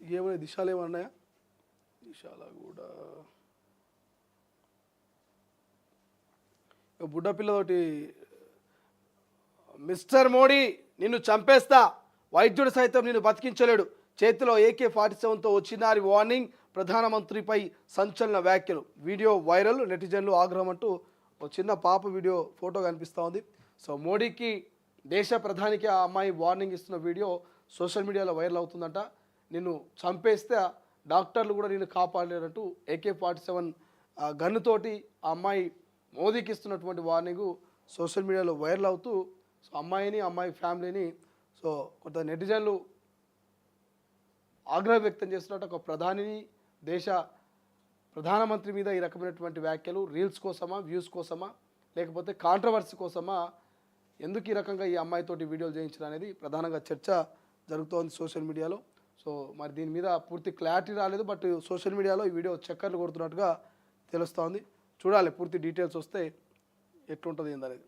ఏమైనా దిశాలు ఏమన్నాయా? దిశాల కూడా బుడ్డ పిల్లతోటి మిస్టర్ మోడీ నిన్ను చంపేస్తా, వైద్యుడు సైతం నిన్ను బతికించలేడు, చేతిలో AK-47తో వచ్చినారి వార్నింగ్, ప్రధానమంత్రిపై సంచలన వ్యాఖ్యలు, వీడియో వైరల్, నెటిజన్లు ఆగ్రహం అంటూ ఒక చిన్న పాప వీడియో ఫోటో కనిపిస్తూ ఉంది. సో మోడీకి దేశ ప్రధానికి ఆ అమ్మాయి వార్నింగ్ ఇస్తున్న వీడియో సోషల్ మీడియాలో వైరల్ అవుతుందంట. నిన్ను చంపేస్తే డాక్టర్లు కూడా నిన్ను కాపాడలేరంటూ AK-47 గన్నుతోటి ఆ అమ్మాయి మోదీకి ఇస్తున్నటువంటి వార్నింగు సోషల్ మీడియాలో వైరల్ అవుతూ సో అమ్మాయిని అమ్మాయి ఫ్యామిలీని సో కొంత నెటిజన్లు ఆగ్రహం వ్యక్తం చేస్తున్నట్టు ఒక ప్రధానిని దేశ ప్రధానమంత్రి మీద ఈ రకమైనటువంటి వ్యాఖ్యలు రీల్స్ కోసమా, వ్యూస్ కోసమా, లేకపోతే కాంట్రవర్సీ కోసమా, ఎందుకు ఈ రకంగా ఈ అమ్మాయితోటి వీడియోలు చేయించడం అనేది ప్రధానంగా చర్చ జరుగుతోంది సోషల్ మీడియాలో. సో మరి దీని మీద పూర్తి క్లారిటీ రాలేదు, బట్ సోషల్ మీడియాలో ఈ వీడియో చక్కర్లు కొడుతున్నట్టుగా తెలుస్తోంది. చూడాలి పూర్తి డీటెయిల్స్ వస్తే ఎట్లుంటుంది ఏందనేది.